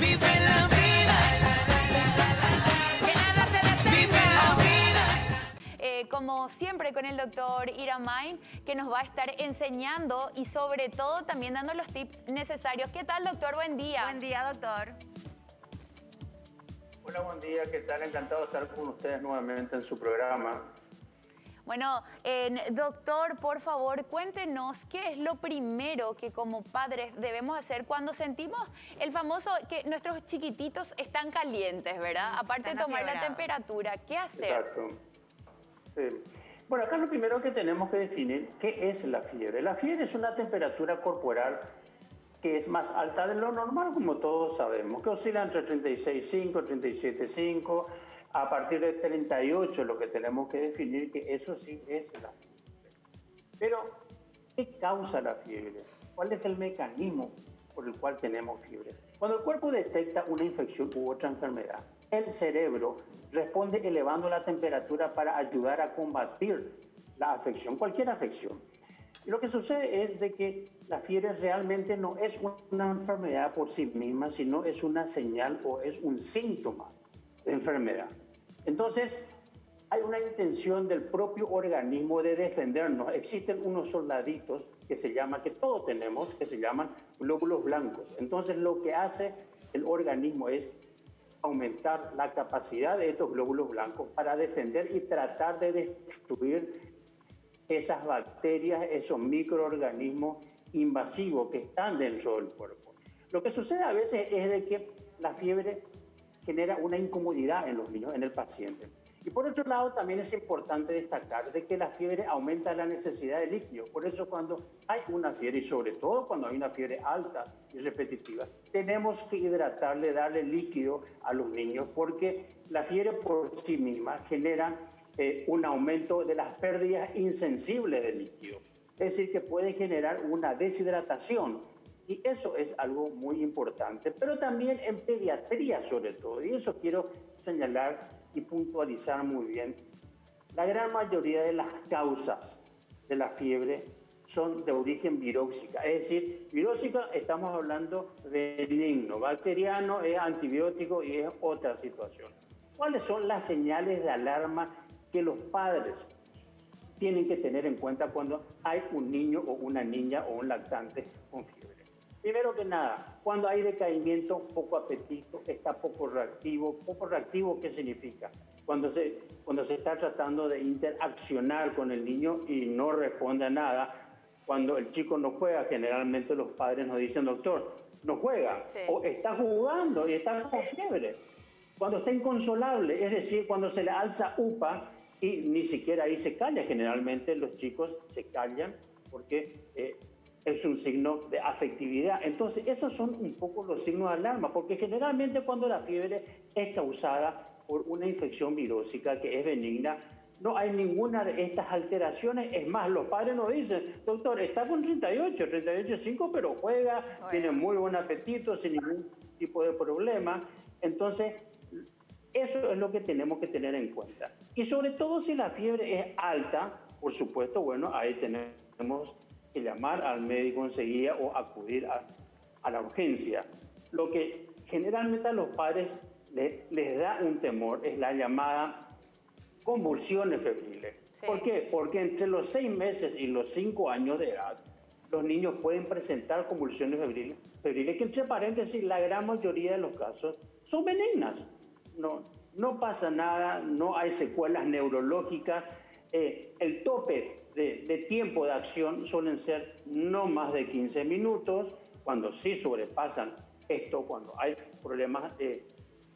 Vive la vida, que nada te detenga. Vive la vida. Como siempre con el doctor Iramain, que nos va a estar enseñando y sobre todo también dando los tips necesarios. ¿Qué tal, doctor? Buen día. Buen día, doctor. Hola, buen día, ¿qué tal? Encantado de estar con ustedes nuevamente en su programa. Bueno, doctor, por favor, cuéntenos qué es lo primero que como padres debemos hacer cuando sentimos el famoso que nuestros chiquititos están calientes, ¿verdad? Aparte de tomar la temperatura, ¿qué hacer? Exacto. Sí. Bueno, acá lo primero que tenemos que definir, ¿qué es la fiebre? La fiebre es una temperatura corporal que es más alta de lo normal, como todos sabemos, que oscila entre 36,5 y 37,5. A partir de 38 lo que tenemos que definir, que eso sí es la fiebre. Pero, ¿qué causa la fiebre? ¿Cuál es el mecanismo por el cual tenemos fiebre? Cuando el cuerpo detecta una infección u otra enfermedad, el cerebro responde elevando la temperatura para ayudar a combatir la afección, cualquier afección. Y lo que sucede es de que la fiebre realmente no es una enfermedad por sí misma, sino es una señal o es un síntoma de enfermedad. Entonces, hay una intención del propio organismo de defendernos. Existen unos soldaditos que que todos tenemos, que se llaman glóbulos blancos. Entonces, lo que hace el organismo es aumentar la capacidad de estos glóbulos blancos para defender y tratar de destruir esas bacterias, esos microorganismos invasivos que están dentro del cuerpo. Lo que sucede a veces es de que la fiebre genera una incomodidad en los niños, en el paciente. Y por otro lado, también es importante destacar de que la fiebre aumenta la necesidad de líquido. Por eso cuando hay una fiebre, y sobre todo cuando hay una fiebre alta y repetitiva, tenemos que hidratarle, darle líquido a los niños, porque la fiebre por sí misma genera un aumento de las pérdidas insensibles de líquido. Es decir, que puede generar una deshidratación. Y eso es algo muy importante, pero también en pediatría sobre todo, y eso quiero señalar y puntualizar muy bien. La gran mayoría de las causas de la fiebre son de origen viróxica, es decir, viróxica estamos hablando de benigno, bacteriano es antibiótico y es otra situación. ¿Cuáles son las señales de alarma que los padres tienen que tener en cuenta cuando hay un niño o una niña o un lactante con fiebre? Primero que nada, cuando hay decaimiento, poco apetito, está poco reactivo. ¿Poco reactivo qué significa? Cuando se está tratando de interaccionar con el niño y no responde a nada. Cuando el chico no juega, generalmente los padres nos dicen, doctor, no juega. Sí. O está jugando y está con fiebre. Cuando está inconsolable, es decir, cuando se le alza UPA y ni siquiera ahí se calla. Generalmente los chicos se callan porque es un signo de afectividad. Entonces, esos son un poco los signos de alarma, porque generalmente cuando la fiebre es causada por una infección virósica que es benigna, no hay ninguna de estas alteraciones. Es más, los padres nos dicen, doctor, está con 38,5, pero juega, tiene muy buen apetito, sin ningún tipo de problema. Entonces, eso es lo que tenemos que tener en cuenta. Y sobre todo si la fiebre es alta, por supuesto, bueno, ahí tenemos que llamar al médico enseguida o acudir a la urgencia. Lo que generalmente a los padres les da un temor es la llamada convulsiones febriles. Sí. ¿Por qué? Porque entre los 6 meses y los 5 años de edad, los niños pueden presentar convulsiones febriles que, entre paréntesis, la gran mayoría de los casos son benignas. No pasa nada, no hay secuelas neurológicas. El tope de tiempo de acción suelen ser no más de 15 minutos. Cuando sí sobrepasan esto, cuando hay problemas,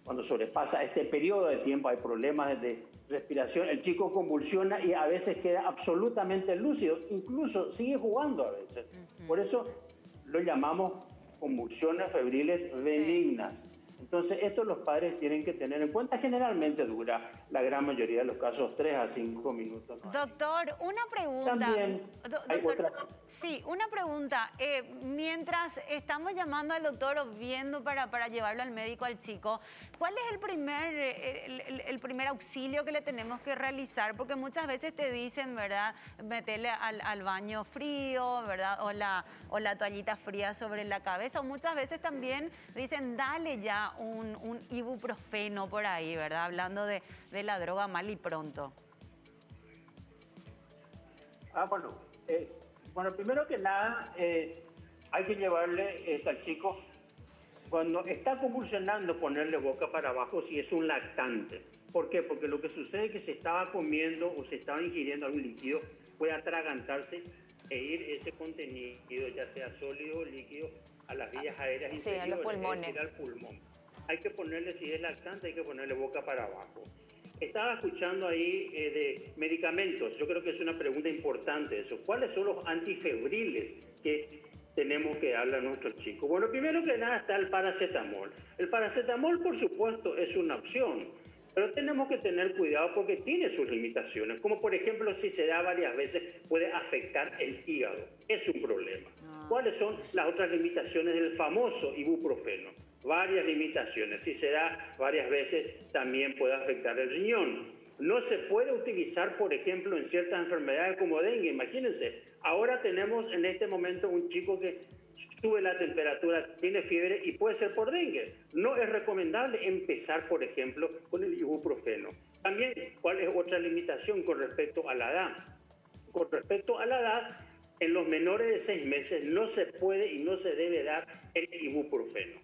cuando sobrepasa este periodo de tiempo, hay problemas de respiración, el chico convulsiona y a veces queda absolutamente lúcido, incluso sigue jugando a veces. Por eso lo llamamos convulsiones febriles benignas. Entonces, esto los padres tienen que tener en cuenta. Generalmente dura, la gran mayoría de los casos, 3 a 5 minutos. Doctor, una pregunta. También hay otras. Sí, una pregunta. Mientras estamos llamando al doctor o viendo para llevarlo al médico al chico, ¿cuál es el primer auxilio que le tenemos que realizar? Porque muchas veces te dicen, ¿verdad? Meterle al baño frío, ¿verdad? O la toallita fría sobre la cabeza. O muchas veces también dicen, dale ya un ibuprofeno por ahí, ¿verdad? Hablando de la droga mal y pronto. Bueno, primero que nada, hay que llevarle al chico, cuando está convulsionando, ponerle boca para abajo si es un lactante. ¿Por qué? Porque lo que sucede es que se estaba comiendo o se estaba ingiriendo algún líquido, puede atragantarse e ir ese contenido, ya sea sólido o líquido, a las vías aéreas inferiores, a los pulmones. es decir, al pulmón. Hay que ponerle, si es lactante, hay que ponerle boca para abajo. Estaba escuchando ahí de medicamentos. Yo creo que es una pregunta importante eso. ¿Cuáles son los antifebriles que tenemos que darle a nuestros chicos? Bueno, primero que nada está el paracetamol. El paracetamol, por supuesto, es una opción, pero tenemos que tener cuidado porque tiene sus limitaciones. Como por ejemplo, si se da varias veces, puede afectar el hígado. Es un problema. ¿Cuáles son las otras limitaciones del famoso ibuprofeno? Varias limitaciones. Si se da varias veces, también puede afectar el riñón. No se puede utilizar, por ejemplo, en ciertas enfermedades como dengue. Imagínense, ahora tenemos en este momento un chico que sube la temperatura, tiene fiebre y puede ser por dengue. No es recomendable empezar, por ejemplo, con el ibuprofeno. También, ¿cuál es otra limitación con respecto a la edad? Con respecto a la edad, en los menores de 6 meses no se puede y no se debe dar el ibuprofeno.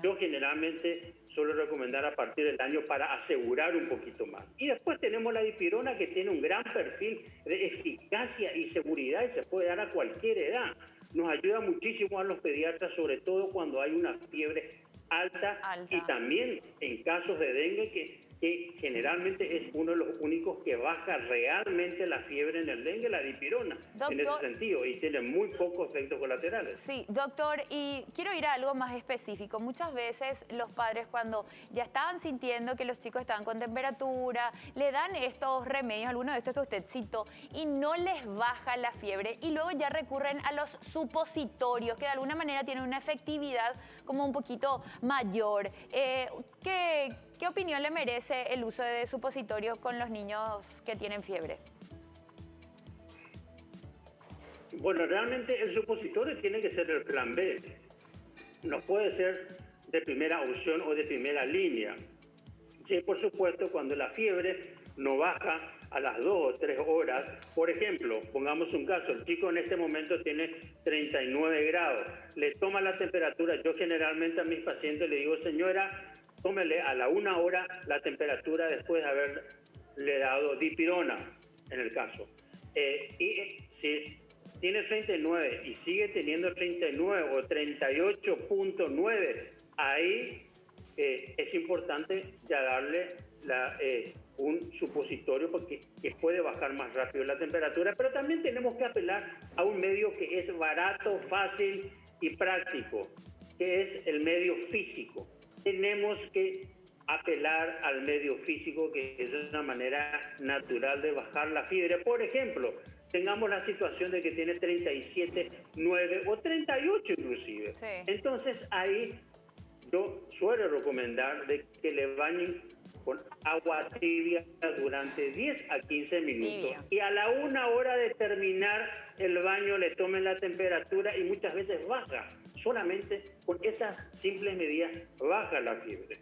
Yo generalmente suelo recomendar a partir del año para asegurar un poquito más. Y después tenemos la dipirona, que tiene un gran perfil de eficacia y seguridad y se puede dar a cualquier edad. Nos ayuda muchísimo a los pediatras, sobre todo cuando hay una fiebre alta. Y también en casos de dengue, que generalmente es uno de los únicos que baja realmente la fiebre en el dengue, la dipirona, doctor, en ese sentido, y tiene muy pocos efectos colaterales. Sí, doctor, y quiero ir a algo más específico. Muchas veces los padres, cuando ya estaban sintiendo que los chicos estaban con temperatura, le dan estos remedios, algunos de estos que usted citó, y no les baja la fiebre, y luego ya recurren a los supositorios, que de alguna manera tienen una efectividad como un poquito mayor. ¿Qué opinión le merece el uso de supositorios con los niños que tienen fiebre? Bueno, realmente el supositorio tiene que ser el plan B. No puede ser de primera opción o de primera línea. Sí, por supuesto, cuando la fiebre no baja a las 2 o 3 horas, por ejemplo, pongamos un caso, el chico en este momento tiene 39 grados, le toma la temperatura. Yo generalmente a mis pacientes le digo, señora, tómele a la 1 hora la temperatura después de haberle dado dipirona, en el caso. Y si tiene 39 y sigue teniendo 39 o 38.9, ahí es importante ya darle un supositorio porque puede bajar más rápido la temperatura, pero también tenemos que apelar a un medio que es barato, fácil y práctico, que es el medio físico. Tenemos que apelar al medio físico, que es una manera natural de bajar la fiebre. Por ejemplo, tengamos la situación de que tiene 37.9 o 38 inclusive. Sí. Entonces ahí yo suelo recomendar de que le bañen con agua tibia durante 10 a 15 minutos. Tibia. Y a la 1 hora de terminar el baño le tomen la temperatura y muchas veces baja. Solamente con esas simples medidas baja la fiebre.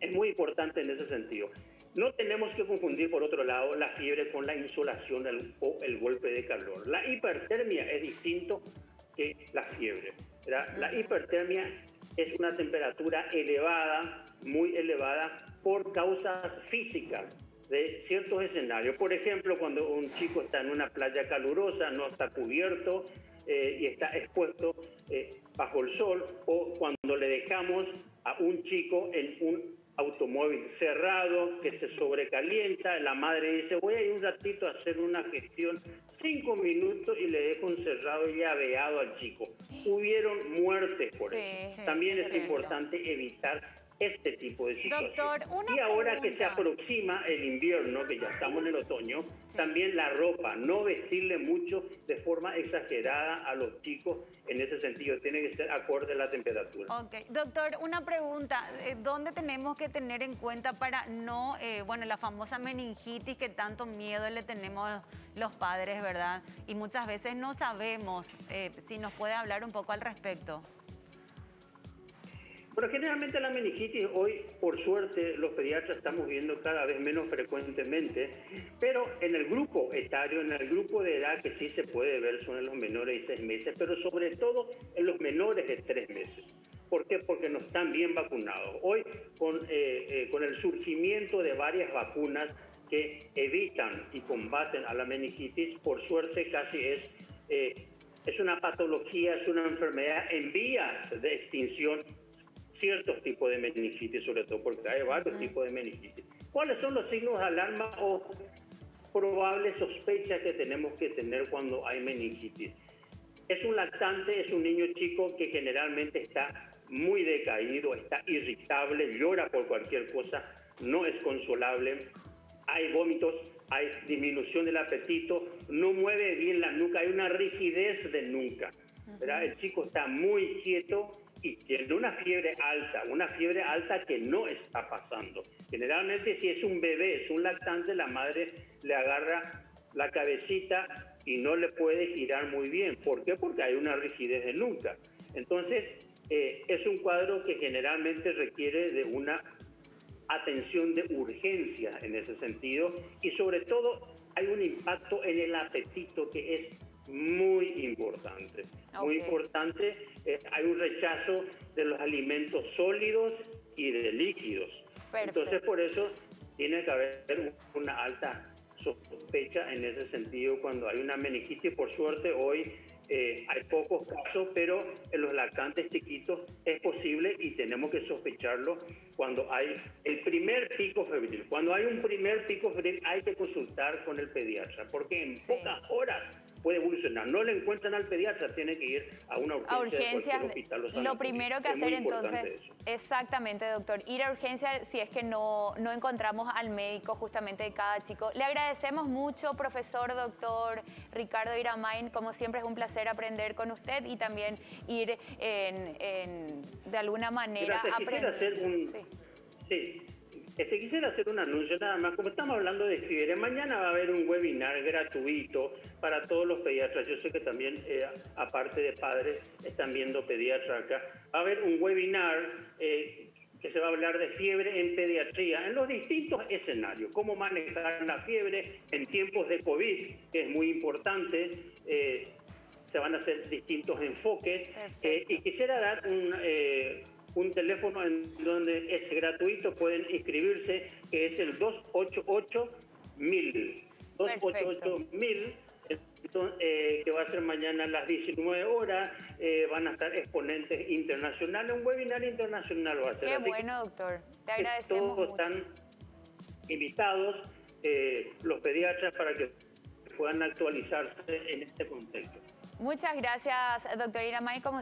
Es muy importante en ese sentido. No tenemos que confundir, por otro lado, la fiebre con la insolación o el golpe de calor. La hipertermia es distinto que la fiebre. La hipertermia es una temperatura elevada, muy elevada, por causas físicas de ciertos escenarios. Por ejemplo, cuando un chico está en una playa calurosa, no está cubierto y está expuesto bajo el sol, o cuando le dejamos a un chico en un automóvil cerrado que se sobrecalienta, la madre dice voy a ir un ratito a hacer una gestión, 5 minutos y le dejo encerrado y llaveado al chico. Hubieron muertes por eso. También es importante evitar este tipo de situaciones. Doctor, y ahora que se aproxima el invierno, que ya estamos en el otoño, también la ropa, no vestirle mucho de forma exagerada a los chicos en ese sentido, tiene que ser acorde a la temperatura. Ok, doctor, una pregunta, ¿dónde tenemos que tener en cuenta para no, bueno, la famosa meningitis que tanto miedo le tenemos los padres, ¿verdad? Y muchas veces no sabemos, si nos puede hablar un poco al respecto. Pero generalmente la meningitis hoy, por suerte, los pediatras estamos viendo cada vez menos frecuentemente, pero en el grupo etario, en el grupo de edad que sí se puede ver son en los menores de 6 meses, pero sobre todo en los menores de 3 meses. ¿Por qué? Porque no están bien vacunados. Hoy, con el surgimiento de varias vacunas que evitan y combaten a la meningitis, por suerte casi es una patología, es una enfermedad en vías de extinción, ciertos tipos de meningitis, sobre todo porque hay varios tipos de meningitis. ¿Cuáles son los signos de alarma o probables sospechas que tenemos que tener cuando hay meningitis? Es un lactante, es un niño chico que generalmente está muy decaído, está irritable, llora por cualquier cosa, no es consolable, hay vómitos, hay disminución del apetito, no mueve bien la nuca, hay una rigidez de nuca, ¿verdad? El chico está muy quieto y tiene una fiebre alta que no está pasando. Generalmente si es un bebé, es un lactante, la madre le agarra la cabecita y no le puede girar muy bien. ¿Por qué? Porque hay una rigidez de nuca. Entonces, es un cuadro que generalmente requiere de una atención de urgencia en ese sentido y sobre todo hay un impacto en el apetito que es muy importante, muy importante. Hay un rechazo de los alimentos sólidos y de líquidos. Entonces por eso tiene que haber una alta sospecha en ese sentido cuando hay una meningitis. Por suerte hoy hay pocos casos, pero en los lactantes chiquitos es posible y tenemos que sospecharlo cuando hay el primer pico febril. Cuando hay un primer pico febril hay que consultar con el pediatra, porque en pocas horas puede evolucionar. No le encuentran al pediatra, tiene que ir a una urgencia de cualquier hospital o sanatorio. Lo primero que hacer entonces, exactamente, doctor, ir a urgencia si es que no encontramos al médico justamente de cada chico. Le agradecemos mucho, profesor, doctor Ricardo Iramain, como siempre es un placer aprender con usted y también ir de alguna manera aprendiendo. Quisiera hacer un anuncio nada más. Como estamos hablando de fiebre, mañana va a haber un webinar gratuito para todos los pediatras. Yo sé que también, aparte de padres, están viendo pediatras acá. Va a haber un webinar que se va a hablar de fiebre en pediatría, en los distintos escenarios. Cómo manejar la fiebre en tiempos de COVID, que es muy importante. Se van a hacer distintos enfoques. Y quisiera dar un teléfono en donde es gratuito, pueden inscribirse, que es el 288-1000. 288-1000, que va a ser mañana a las 19 horas. Van a estar exponentes internacionales, un webinar internacional va a ser. Qué bueno, doctor. Te agradecemos todos mucho. Están invitados, los pediatras, para que puedan actualizarse en este contexto. Muchas gracias, doctor Iramain, como